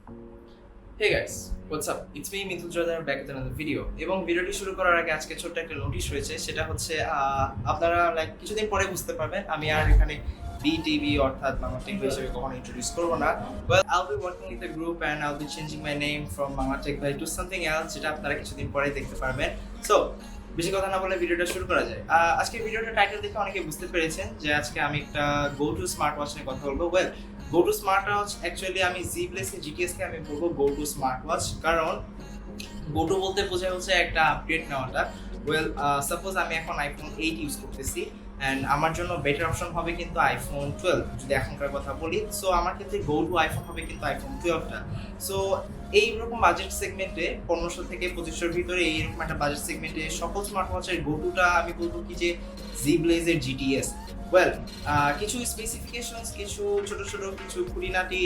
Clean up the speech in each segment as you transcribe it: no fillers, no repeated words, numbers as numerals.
Hey guys, what's up? It's me Mithun Joydar back with another video. এবং ভিডিওটি শুরু করার আগে আজকে ছোট্ট একটা নোটিশ রয়েছে, সেটা হচ্ছে আপনারা কিছুদিন পরে বুঝতে পারবেন আমি আর এখানে বিটিভি অর্থাৎ বাংলা টেক ভাই হিসেবে কখনো ইন্ট্রোডিউস করবো না। Well, I'll be working with a group and I'll be changing my name from Bangla tech Bhai to something else, যেটা আপনারা কিছুদিন পরে দেখতে পারবেন। So বেশি কথা না বলে ভিডিওটা শুরু করা যায়। আজকে ভিডিওটা টাইটেল দেখে অনেকে বুঝতে পেরেছেন যে আজকে আমি একটা গো টু স্মার্ট ওয়াচ নিয়ে কথা বলবো। Well, go to smart watch actually আমি Zeblaze GTS কে আমি বলবো গো টু স্মার্ট ওয়াচ, কারণ গো টু বলতে বোঝায় হচ্ছে একটা আপডেট নেওয়াটা। ওয়েল, সাপোজ আমি এখন আইফোন 8 ইউজ করতেছি অ্যান্ড আমার জন্য বেটার অপশন হবে কিন্তু আইফোন 12 যদি এখনকার কথা বলি। সো আমার ক্ষেত্রে গো টু আইফোন হবে কিন্তু আইফোন 12টা। সো এইরকম বাজেট সেগমেন্টে 1500 থেকে 2500 ভিতরে এইরকম একটা বাজেট সেগমেন্টে সকল স্মার্ট ওয়াচের গো টুটা আমি বলবো কি যে Zeblaze GTS। ওয়েল, কিছু স্পেসিফিকেশনস, কিছু ছোট ছোট কিছু খুঁটিনাটি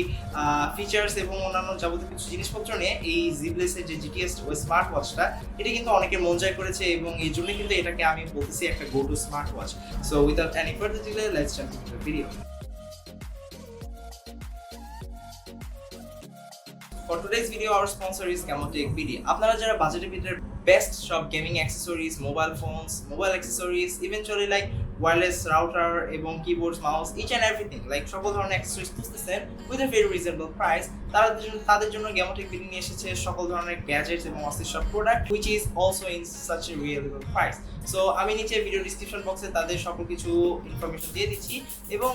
ফিচার্স এবং অন্যান্য যাবতীয় কিছু জিনিসপত্র নিয়ে এই Zeblaze যে GTS ওই স্মার্ট ওয়াচটা, এটা কিন্তু অনেকে মন জয় করেছে এবং এই জন্য কিন্তু এটাকে আমি বলতেছি একটা go to smart watch. So without any further delay, let's jump into the video. For today's video, our sponsor is Camotech BD. আপনারা যারা বাজেটের ভিতরে বেস্ট সব gaming accessories, mobile phones, mobile accessories, eventually like wireless router এবং keyboards, mouse, each and everything like সকল ধরনের accessories খুঁজতেছেন with a very reasonable price, তাদের জন্য Camotech BD নিয়ে এসেছে সকল ধরনের গ্যাজেটস এবং অস্থির সব product which is also in such a reasonable price. So আমি নিচে ভিডিও ডিসক্রিপশন বক্সে তাদের সকল কিছু ইনফরমেশন দিয়ে দিচ্ছি এবং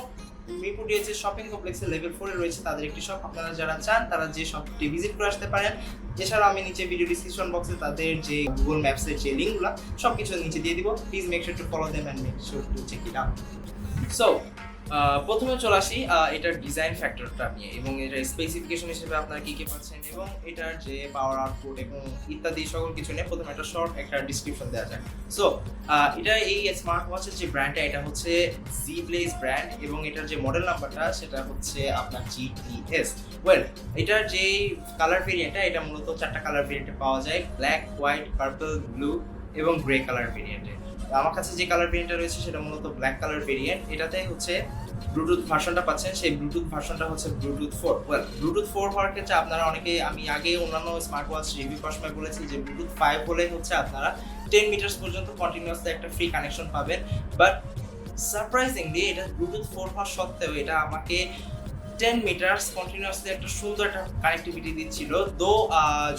মিরপুর DOHS শপিং কমপ্লেক্সের লেভেল 4 এ রয়েছে তাদের একটি শপ। আপনারা যারা চান তারা যে শপটি ভিজিট করে আসতে পারেন। এছাড়াও আমি নিচে ভিডিও ডিসক্রিপশন বক্সে তাদের যে গুগল ম্যাপসের যে লিঙ্কগুলো সবকিছু নিচে দিয়ে দিব। Please make sure to follow them and make sure to check it out. So প্রথমে চলে আসি এটার ডিজাইন ফ্যাক্টরটা নিয়ে এবং এটার স্পেসিফিকেশন হিসেবে আপনারা কি কি পাচ্ছেন এবং এটার যে পাওয়ার আউটপুট এবং ইত্যাদি সকল কিছু নিয়ে প্রথমে একটা শর্ট একটা ডিসক্রিপশন দেওয়া যায়। সো এটা এই স্মার্ট ওয়াচের যে ব্র্যান্ডটা, এটা হচ্ছে Zeblaze ব্র্যান্ড এবং এটার যে মডেল নাম্বারটা সেটা হচ্ছে আপনার GTS। ওয়েল, এটার যে কালার ভেরিয়েন্টটা, এটা মূলত 4টা কালার ভেরিয়েন্টে পাওয়া যায়, ব্ল্যাক, হোয়াইট, পার্পল, ব্লু এবং গ্রে কালার ভেরিয়েন্টে। আমার কাছে যে কালার ভেরিয়েন্টটা রয়েছে সেটা মূলত ব্ল্যাক কালার ভেরিয়েন্ট। এটাতে হচ্ছে ব্লুটুথ ভার্সনটা পাচ্ছেন, সেই ব্লুটুথ ভার্সনটা হচ্ছে ব্লুটুথ 4। ওয়েল, ব্লুটুথ 4 হওয়ার ক্ষেত্রে আপনারা অনেকে, আমি আগে অন্যান্য স্মার্ট ওয়াচ রিভিউ করার সময় বলেছি যে ব্লুটুথ 5 হলে হচ্ছে আপনারা 10 মিটার্স পর্যন্ত কন্টিনিউয়াসলি একটা ফ্রি কানেকশন পাবেন। বাট সারপ্রাইজিংলি এটা ব্লুটুথ 4 হওয়ার সত্ত্বেও এটা আমাকে 10 মিটার্স কন্টিনিউয়াসলি একটা সুন্দর একটা কানেক্টিভিটি দিচ্ছিল। দো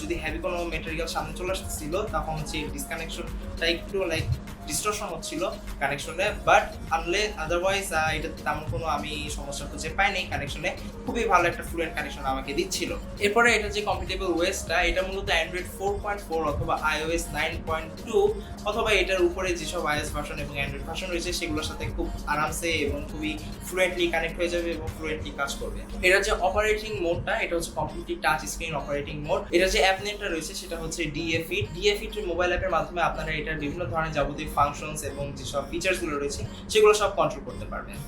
যদি হেভি কোনো মেটেরিয়াল সামনে চলে আসতেছিল তখন হচ্ছে ডিসকানেকশনটা একটু লাইক ডিস্টরশন হচ্ছিল কানেকশনে, বাট আদারওয়াইজ এটা তেমন কোনো আমি সমস্যা খুঁজে পাইনি কানেকশনে। খুবই ভালো একটা ফ্লুয়েন্ট কানেকশন আমাকে দিচ্ছিল। এরপরে এটা যে কম্পিটেবল ওএসটা, এটা মূলত অ্যান্ড্রয়েড 4.4 অথবা iOS 9.2 অথবা এটার উপরে যেসব iOS ভার্সন এবং অ্যান্ড্রয়েড ভার্সন রয়েছে সেগুলোর সাথে খুব আরামসে এবং খুবই ফ্লুয়েন্টলি কানেক্ট হয়ে যাবে এবং ফ্লুয়েন্টলি কাজ করবে। এটা যে অপারেটিং মোডটা, এটা হচ্ছে completely touch screen operating mode. এটা যে অ্যাপ নেমটা রয়েছে সেটা হচ্ছে DFIT মোবাইল অ্যাপের মাধ্যমে আপনারা এটার বিভিন্ন ধরনের যাবতীয় ফাংশনস এবং যেসব ফিচার্সগুলো রয়েছে সেগুলো সব কন্ট্রোল করতে পারবেন।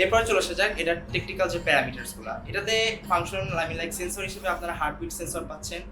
এরপর চলে আসা যাক এটার টেকনিক্যাল যে প্যারামিটারসগুলো। এটাতে ফাংশন লাইক সেন্সর হিসেবে আপনারা হার্টবিট সেন্সর পাচ্ছেন,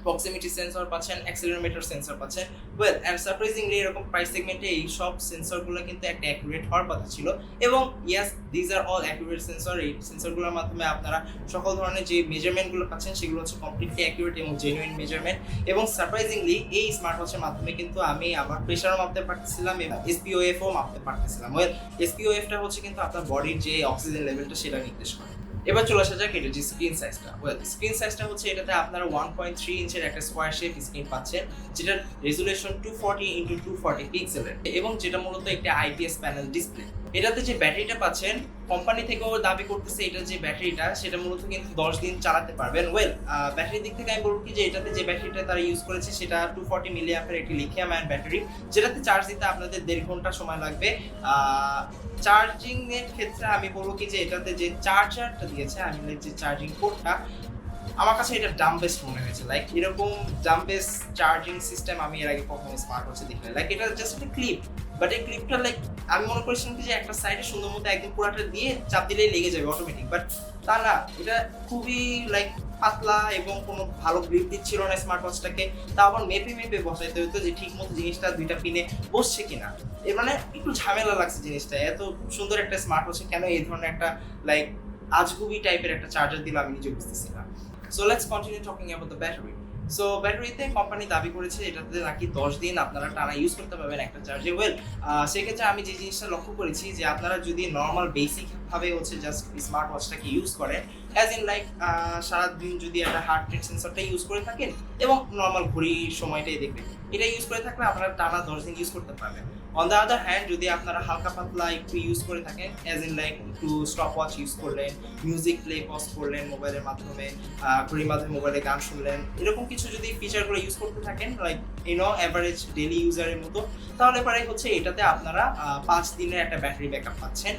প্রক্সিমিটি সেন্সর পাচ্ছেন, অ্যাক্সেলেরোমিটার সেন্সর পাচ্ছেন। ওয়েল, অ্যান্ড সারপ্রাইজিংলি এরকম প্রাইস সেগমেন্টে এই সব সেন্সরগুলো কিন্তু একটা অ্যাকুরেট হওয়ার কথা ছিল এবং yes, these are all accurate sensor. এই সেন্সরগুলোর মাধ্যমে আপনারা সকল ধরনের যে মেজারমেন্টগুলো পাচ্ছেন সেগুলো হচ্ছে কমপ্লিটলি অ্যাকুরেট এবং জেনুইন মেজারমেন্ট। এবং সারপ্রাইজিংলি এই স্মার্ট ওয়াচের মাধ্যমে কিন্তু আমি আমার প্রেশারও মাপতে পারতেছিলাম এবং SpOF-ও মাপতে পারতেছিলাম। ওয়েল, SpOF-টা হচ্ছে কিন্তু আপনার বডির যে অক্সিজেন লেভেলটা সেটা নির্দেশ করে। এবার চলে আসা যাক এটা যে স্ক্রিন সাইজটা। ওয়েল, স্ক্রিন সাইজটা হচ্ছে এটাতে আপনারা 1.3 ইঞ্চের একটা স্কোয়ার শেপ স্ক্রিন পাচ্ছেন, যেটার রেজুলেশন 240x240 পিক্সেলের এবং যেটা মূলত একটা IPS প্যানেল ডিসপ্লে। এটাতে যে ব্যাটারিটা পাচ্ছেন, কোম্পানি থেকেও দাবি করতেছে এটা যে ব্যাটারিটা সেটা মূলত কিন্তু 10 দিন চালাতে পারবেন। ওয়েল, ব্যাটারির দিক থেকে আমি বলবো কি যে এটাতে যে ব্যাটারিটা তারা ইউজ করেছে সেটা 240 মিলিঅ্যাম্পিয়ার একটি লিথিয়াম আয়ন ব্যাটারি, যেটাতে চার্জ দিতে আপনাদের 1.5 ঘন্টা সময় লাগবে। চার্জিং এর ক্ষেত্রে আমি বলবো কি যে এটাতে যে চার্জারটা দিয়েছে, আমি যে চার্জিং পোর্টটা, আমার কাছে এটা ডাম বেস্ট মনে হয়েছে। লাইক এরকম ডাম বেস্ট চার্জিং সিস্টেম আমি এর আগে কখনো স্মার্ট ওয়াচে দেখিনি। লাইক এটা জাস্ট একটা ক্লিপ, বাট এই ক্লিপটা লাইক আমি মনে করেছিলাম যে একটা সাইডে সুন্দর মতো একদম পুরাটা দিয়ে চাপ দিলেই লেগে যাবে অটোমেটিক, বাট তা না, এটা খুবই লাইক পাতলা এবং কোনো ভালো গ্রিপ দিচ্ছিল না স্মার্ট ওয়াচটাকে। তা আবার মেপে মেপে বসাইতে হতো যে ঠিক মতো জিনিসটা দুইটা পিনে বসছে কিনা। এর মানে একটু ঝামেলা লাগছে জিনিসটা। এত সুন্দর একটা স্মার্ট ওয়াচে কেন এই ধরনের একটা লাইক আজগুবি টাইপের একটা চার্জার দিল আমি নিজে বুঝতেছি না। So let's continue talking about the battery. So ব্যাটারিতে কোম্পানি দাবি করেছে এটাতে নাকি 10 দিন আপনারা টানা ইউজ করতে পারবেন একটা চার্জে। ওয়েল সেক্ষেত্রে আমি যে জিনিসটা লক্ষ্য করেছি যে আপনারা যদি নর্মাল বেসিক ভাবে হচ্ছে জাস্ট স্মার্ট ওয়াচটাকে ইউজ করেন, অ্যাজ ইন লাইক সারাদিন যদি একটা হার্ট রেট সেন্সরটা ইউজ করে থাকেন এবং নর্মাল ঘড়ির সময়টাই দেখবেন, এটা ইউজ করে থাকলে আপনারা টানা 10 দিন ইউজ করতে পারবেন। অন দ্য আদার হ্যান্ড যদি আপনারা হালকা পাতলা একটু ইউজ করে থাকেন, অ্যাজ ইন লাইক একটু স্টপ ওয়াচ ইউজ করলেন, মিউজিক প্লে পজ করলেন মোবাইলের মাধ্যমে, ঘড়ির মাধ্যমে মোবাইলে গান শুনলেন, এরকম কিছু যদি ফিচারগুলো ইউজ করতে থাকেন লাইক অ্যাভারেজ ডেইলি ইউজারের মতো, তাহলে পরে হচ্ছে এটাতে আপনারা 5 দিনের একটা ব্যাটারি ব্যাকআপ পাচ্ছেন।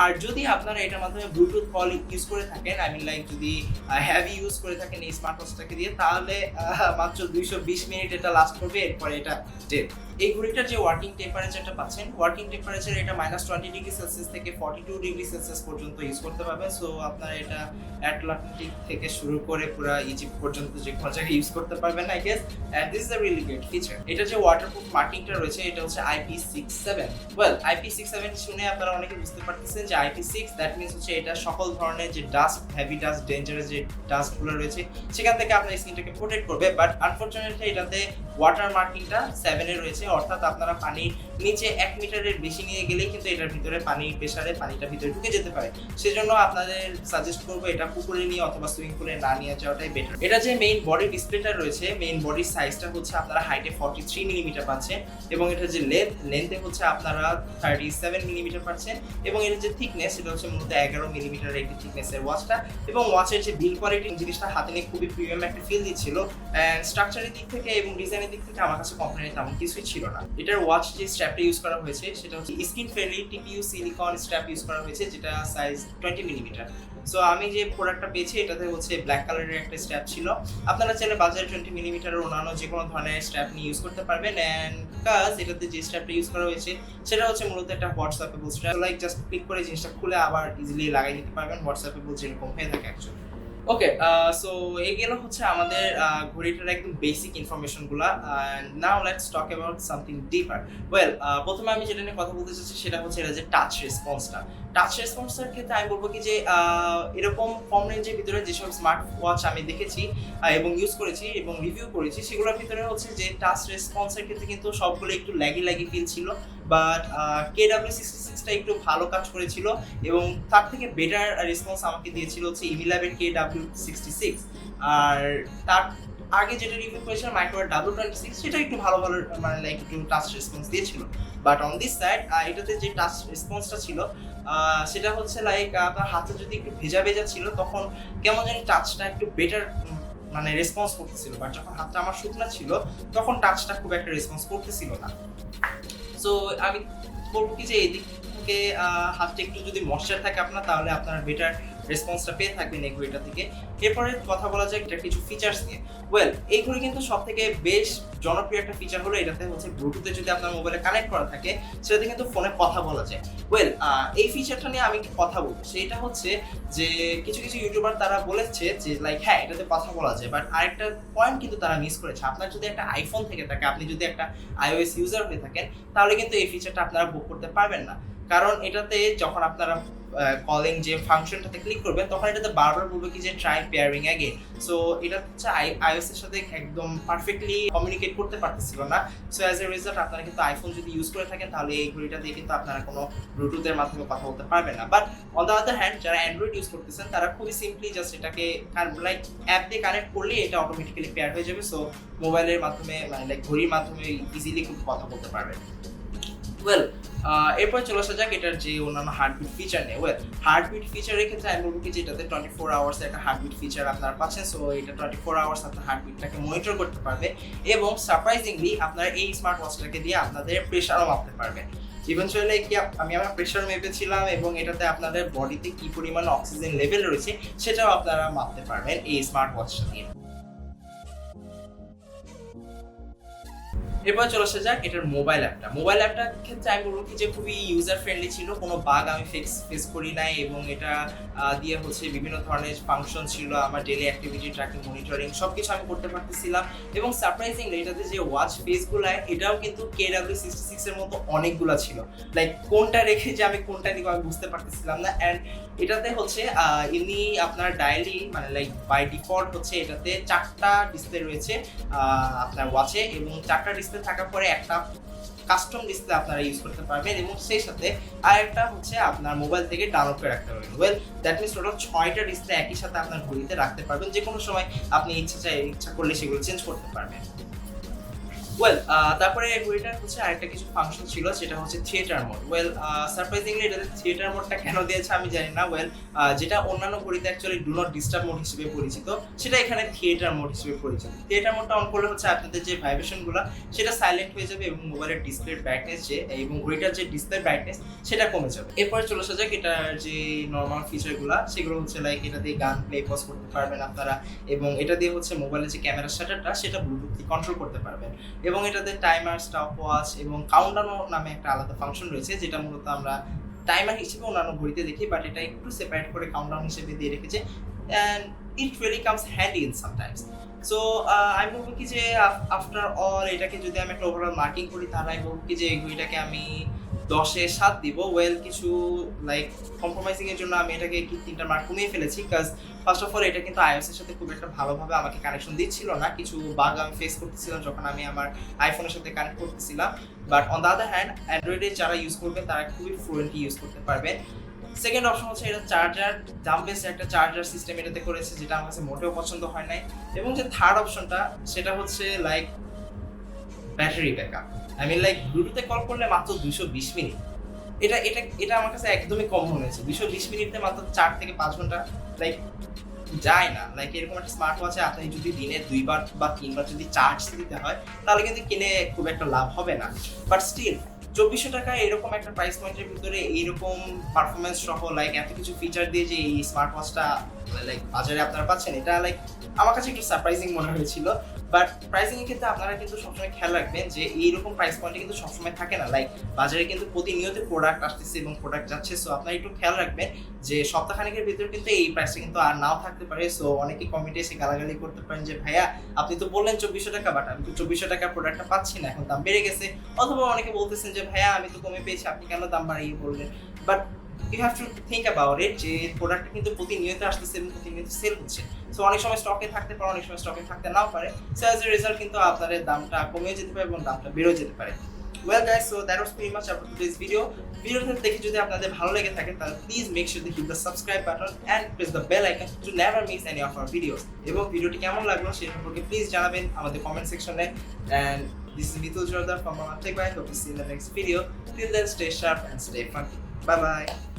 আর যদি আপনারা এটার মাধ্যমে ব্লুটুথ কল ইউজ করে থাকেন, আই মিন লাইক যদি হেভি ইউজ করে থাকেন এই স্মার্ট ওয়াচটাকে দিয়ে, তাহলে মাত্র 220 মিনিট এটা লাস্ট করবে, এরপরে এটা ডেড। এই ঘড়িটার যে ওয়ার্কিং টেম্পারেচারটা পাচ্ছেন, ওয়ার্কিং টেম্পারেচার এটা -20°C থেকে 42°C পর্যন্ত ইউজ করতে পারবেন। সো আপনারা এটা অ্যাটলান্টিক থেকে শুরু করে পুরো ইজিপ্ট পর্যন্ত যে কোনো জায়গায় ইউজ করতে পারবেন I guess. And this is a really great feature. এটা যে ওয়াটারপ্রুফ মার্কিংটা রয়েছে এটা হচ্ছে IP67। ওয়েল IP67 শুনে আপনারা অনেকে বুঝতে পারতেছেন যে IP6 দ্যাট মিন্স হচ্ছে এটা সকল ধরনের যে ডাস্ট, হেভি ডাস্ট, ডেঞ্জারাস যে ডাস্টগুলো রয়েছে সেখান থেকে আপনার স্কিনটাকে প্রোটেক্ট করবে। বাট আনফরচুনেটলি এটাতে ওয়াটার মার্কিংটা 7 এ রয়েছে, অর্থাৎ আপনারা পানির নিচে 1 মিটারের বেশি নিয়ে গেলেই কিন্তু এটার ভিতরে পানির প্রেসারে পানিটা ভিতরে ঢুকে যেতে পারে। সেজন্য আপনাদের সাজেস্ট করবো এটা পুকুরে নিয়ে অথবা সুইমিং পুলে না নিয়ে যাওয়াটাই বেটার। এটা যে মেইন বডি ডিসপ্লেটা রয়েছে, মেইন বডির সাইজটা হচ্ছে আপনারা হাইটে 43 মিলিমিটার পাচ্ছেন এবং এটা যে লেন্থে হচ্ছে আপনারা 37 মিলিমিটার পাচ্ছেন এবং এর যে থিকনেস সেটা হচ্ছে মূলত 11 মিলিমিটার একটি থিকনেসের ওয়াচটা। এবং ওয়াচের যে বিল্ড কোয়ালিটি জিনিসটা হাতে নিয়ে খুবই প্রিমিয়াম একটা ফিল দিচ্ছিল। এন্ড স্ট্রাকচারের দিক থেকে এবং ডিজাইনের দিক থেকে আমার কাছে কমপ্লেন তেমন কিছুই ছিল না। এটার ওয়াচ যে স্ট্র্যাপটা ইউজ করা হয়েছে সেটা হচ্ছে skin friendly TPU silicone strap use করা হয়েছে, যেটা সাইজ 20 মিলিমিটার। সো আমি যে প্রোডাক্টটা পেয়েছি এটাতে হচ্ছে ব্ল্যাক কালারের একটা স্ট্র্যাপ ছিল। আপনারা চাইলে বাজারে 20 মিলিমিটারের অন্যান্য যে কোনো ধরনের স্ট্র্যাপ নিয়ে ইউজ করতে পারবেন। অ্যান্ড কাজ এটাতে যে স্ট্র্যাপটা ইউজ করা হয়েছে সেটা হচ্ছে মূলত একটা হোয়াটসঅ্যাপেবল স্ট্র্যাপ, লাইক জাস্ট ক্লিক করে জিনিসটা খুলে আবার ইজিলি লাগাই দিতে পারবেন, হোয়াটসঅ্যাপেবল যেরকম হয়ে থাকে অ্যাকচুয়ালি। ওকে, সো এই গেল হচ্ছে আমাদের ঘড়িটার একদম বেসিক ইনফরমেশনগুলো। Now let's talk about something deeper. Well, প্রথমে আমি যেটা নিয়ে কথা বলতে চাচ্ছি সেটা হচ্ছে এটা যে টাচ রেসপন্সটা। টাচ রেসপন্সের ক্ষেত্রে আমি বলবো কি যে এরকম কম রেঞ্জের ভিতরে যেসব স্মার্ট ওয়াচ আমি দেখেছি এবং ইউজ করেছি এবং রিভিউ করেছি সেগুলোর ভিতরে হচ্ছে যে টাচ রেসপন্সের ক্ষেত্রে কিন্তু সবগুলো একটু ল্যাগি ফিল ছিল, বাট KW66টা একটু ভালো কাজ করেছিল এবং তার থেকে বেটার রেসপন্স আমাকে দিয়েছিল হচ্ছে ইমিল্যাবের KW66। আর তার আগে যেটা রিভিউ করেছিলাম মাইক্রোওয়েভ W26 সেটা একটু ভালো মানে লাইক একটু টাচ রেসপন্স দিয়েছিল। বাট অন দিস সাইড এটাতে যে টাচ রেসপন্সটা ছিল সেটা হচ্ছে লাইক আপনার হাতে যদি একটু ভেজা ভেজা ছিল তখন কেমন জানি টাচটা একটু বেটার মানে রেসপন্স করতেছিল, বাট যখন হাতটা আমার শুকনা ছিল তখন টাচটা খুব একটা রেসপন্স করতেছিল না। সো আমি বলবো কি যে এই দিক থেকে হাতটা একটু যদি ময়শ্চার থাকে আপনার, তাহলে আপনার বেটার রেসপন্সটা পেয়ে থাকবেন এই ঘড়িটা থেকে। এরপরে কথা বলা যায় এটা কিছু ফিচার্স নিয়ে। ওয়েল, এই ঘড়ি কিন্তু সব থেকে বেশ জনপ্রিয় একটা ফিচার হলো এটাতে হচ্ছে ব্লুটুথে যদি আপনার মোবাইলে কানেক্ট করা থাকে সেটাতে কিন্তু ফোনে কথা বলা যায়। ওয়েল, এই ফিচারটা নিয়ে আমি একটু কথা বলবো, সেটা হচ্ছে যে কিছু কিছু ইউটিউবার তারা বলেছে যে লাইক হ্যাঁ এটাতে কথা বলা যায়, বাট আরেকটা পয়েন্ট কিন্তু তারা মিস করেছে। আপনার যদি একটা আইফোন থেকে থাকে, আপনি যদি একটা iOS ইউজার হয়ে থাকেন, তাহলে কিন্তু এই ফিচারটা আপনারা বুক করতে পারবেন না। কারণ এটাতে যখন আপনারা কলিং যে ফাংশনটাতে ক্লিক করবেন তখন এটাতে বারবার বলবে কি যে ট্রাই পেয়ারিং অ্যাগেন। সো এটা হচ্ছে iOS এর সাথে একদম পারফেক্টলি কমিউনিকেট করতে পারতেছিল না। সো অ্যাজ এ রেজাল্ট আপনারা কিন্তু আইফোন যদি ইউজ করে থাকেন তাহলে এই ঘড়িটা দিয়ে কিন্তু আপনারা কোনো ব্লুটুথের মাধ্যমে কথা বলতে পারবেন না। But on the other hand যারা অ্যান্ড্রয়েড ইউজ করতেছেন তারা খুবই সিম্পলি জাস্ট এটাকে লাইক অ্যাপ দিয়ে কানেক্ট করলে এটা অটোমেটিক্যালি পেয়ার হয়ে যাবে। সো মোবাইলের মাধ্যমে মানে লাইক ঘড়ির মাধ্যমে ইজিলি কিন্তু কথা বলতে পারবেন। ওয়েল, এরপর চলে আসা যাক এটার যে অন্যান্য হার্টবিট ফিচার নেই। ওয়েল, হার্টবিট ফিচারের ক্ষেত্রে আমি বলবো কি যে এটাতে 24 আওয়ার্স একটা হার্টবিট ফিচার আপনারা পাচ্ছেন। সো এটা 24 আওয়ার্স আপনার হার্টবিটটাকে মনিটর করতে পারবে এবং সারপ্রাইজিংলি আপনারা এই স্মার্ট ওয়াচটাকে দিয়ে আপনাদের প্রেশারও মাপতে পারবেন। ইভেনচুয়ালি কি আমি আমার প্রেশার মেপেছিলাম এবং এটাতে আপনাদের বডিতে কি পরিমাণ অক্সিজেন লেভেল রয়েছে সেটাও আপনারা মাপতে পারবেন এই স্মার্ট ওয়াচটা দিয়ে। এরপর চলে আসা যাক এটার মোবাইল অ্যাপটার ক্ষেত্রে আমি বলবো কি যে খুবই ইউজার ফ্রেন্ডলি ছিল, কোনো বাগ আমি ফেস করি নাই এবং এটা দিয়ে বিভিন্ন ধরনের ফাংশন ছিল, আমার ডেইলি অ্যাক্টিভিটি ট্র্যাকিং, মনিটরিং সবকিছু আমি করতে পারতেছিলাম। এবং সারপ্রাইজিংলি এটাতে যে ওয়াচ ফেসগুলো এটাও কিন্তু KW66 এর মতো অনেকগুলো ছিল। লাইক কোনটা রেখে যে আমি কোনটা নিব আমি বুঝতে পারতেছিলাম না। অ্যান্ড এটাতে এমনি আপনার ডাইলি মানে লাইক বাই ডিফল্ট এটাতে 4টা ডিসপ্লে রয়েছে আপনার ওয়াচে, এবং 4টা ডিসপ্লে থাকার পরে একটা কাস্টম ডিসপ্লে আপনারা ইউজ করতে পারবেন, এবং সেই সাথে আরেকটা আপনার মোবাইল থেকে ডাউনলোড করে রাখতে পারবেন। দ্যাট মিনস টোটাল 6টা ডিসপ্লে একই সাথে আপনার ঘড়িতে রাখতে পারবেন, যে কোনো সময় আপনি ইচ্ছা করলে সেগুলো চেঞ্জ করতে পারবেন। তারপরে ঘড়িটার আরেকটা কিছু ফাংশন ছিল, সেটা থিয়েটার মোড। সারপ্রাইজিংলি এটাতে থিয়েটার মোডটা কেন দিয়েছে আমি জানি না। যেটা অন্যান্য ঘড়িতে actually do not disturb mode হিসেবে পরিচিত, সেটা এখানে থিয়েটার মোড হিসেবে পরিচিত। থিয়েটার মোডটা অন করলে আপনাদের যে ভাইব্রেশনগুলো সেটা সাইলেন্ট হয়ে যাবে, এবং মোবাইলের ডিসপ্লের ব্রাইটনেস এবং ঘড়িটার যে ডিসপ্লে ব্রাইটনেস সেটা কমে যাবে। এরপরে চলে আসা যাক এটার যে নর্মাল ফিচারগুলো, সেগুলো লাইক এটা দিয়ে গান প্লে পজ করতে পারবেন আপনারা, এবং এটা দিয়ে মোবাইলের যে ক্যামেরা শাটারটা সেটা ব্লুটুথ দিয়ে কন্ট্রোল করতে পারবেন। এবং এটাতে টাইমার, স্টপ ওয়াচ এবং কাউন্টডাউন নামে একটা আলাদা ফাংশন রয়েছে, যেটা মূলত আমরা টাইমার হিসেবে অন্যান্য ঘড়িতে দেখি, বাট এটা একটু সেপারেট করে কাউন্টডাউন হিসেবে দিয়ে রেখেছে। And it really comes handy in sometimes. So আমি বলবো কি যে আফটার অল এটাকে যদি আমি একটা ওভারঅল মার্কিং করি, তাহলে আমি বলবো কি যে এই ঘড়িটাকে আমি 10-এ 7 দিব। কিছু লাইক কম্প্রোমাইজিং এর জন্য আমি এটাকে 3টা মার্ক কমিয়ে ফেলেছি, বিকজ ফার্স্ট অফ অল এটা কিন্তু iOS এর সাথে খুব একটা ভালোভাবে আমাকে কানেকশন দিচ্ছিল না। কিছু বাগ আমি ফেস করতেছিলাম যখন আমি আমার আইফোনের সাথে কানেক্ট করতেছিলাম। But on the other hand অ্যান্ড্রয়েডে যারা ইউজ করবেন তারা খুবই ফ্লুয়েন্টলি ইউজ করতে পারবেন। সেকেন্ড অপশন এটা চার্জার, দাম বেস একটা চার্জার সিস্টেম এটাতে করেছে, যেটা আমার কাছে মোটেও পছন্দ হয় নাই। এবং যে থার্ড অপশনটা সেটা লাইক ব্যাটারি ব্যাকআপ। লাইক ব্লুটুথে কল করলে মাত্র 220 মিনিট। এটা এটা এটা আমার কাছে একদমই কম মনে হয়েছে। 220 মিনিটে মাত্র 4 থেকে 5 ঘন্টা লাইক যায় না। লাইক এরকম একটা স্মার্ট ওয়াচে আপনি যদি দিনে 2বার বা 3বার যদি চার্জ দিতে হয়, তাহলে কিন্তু কিনে খুব একটা লাভ হবে না। বাট স্টিল 2400 টাকায় এরকম একটা প্রাইস পয়েন্টের ভিতরে এইরকম পারফরমেন্স সহ লাইক এত কিছু ফিচার দিয়ে যে এই স্মার্ট ওয়াচটা লাইক বাজারে আপনারা পাচ্ছেন, এটা লাইক আমার কাছে একটু সারপ্রাইজিং মনে হয়েছিল। বাট প্রাইসিং এর ক্ষেত্রে আপনারা কিন্তু সবসময় খেয়াল রাখবেন যে এইরকম প্রাইস পয়েন্টে কিন্তু সবসময় থাকে না। লাইক বাজারে কিন্তু প্রতিনিয়ত প্রোডাক্ট আসতেছে এবং প্রোডাক্ট যাচ্ছে, সো আপনারা একটু খেয়াল রাখবেন যে সপ্তাহখানেকের ভিতরে কিন্তু এই প্রাইসটা কিন্তু আর নাও থাকতে পারে। সো অনেকে কমেন্টে এসে গালাগালি করতে পারেন যে ভাইয়া আপনি তো বললেন 2400 টাকা, বাট আমি তো 2400 টাকা প্রোডাক্টটা পাচ্ছি না, এখন দাম বেড়ে গেছে। অথবা অনেকে বলতেছেন যে ভাইয়া আমি তো কমে পেয়েছি, আপনি কেন দাম বাড়িয়ে বললেন। But you have to think about it যে প্রোডাক্টটা কিন্তু প্রতিনিয়ত আসতেছে এবং প্রতিনিয়ত সেল হচ্ছে। সো অনেক সময় স্টকে থাকতে পারে, অনেক সময় স্টকে থাকতে নাও পারে। সো অ্যাজ এ রেজাল্ট কিন্তু আপনাদের দামটা কমে যেতে পারে এবং দামটা বেড়ে যেতে পারে। Guys, so that was pretty much about today's video. ভিডিওটা দেখে যদি আপনাদের ভালো লেগে থাকে তাহলে please make sure to hit the subscribe button and press the bell icon to never miss any of our videos. এবং ভিডিওটি কেমন লাগলো সেই সম্পর্কে প্লিজ জানাবেন আমাদের কমেন্ট সেকশনে। And this is Mitul Jordar from Tech Bye. Hope to see you in the next video. Till then, stay sharp and stay funky. Bye bye.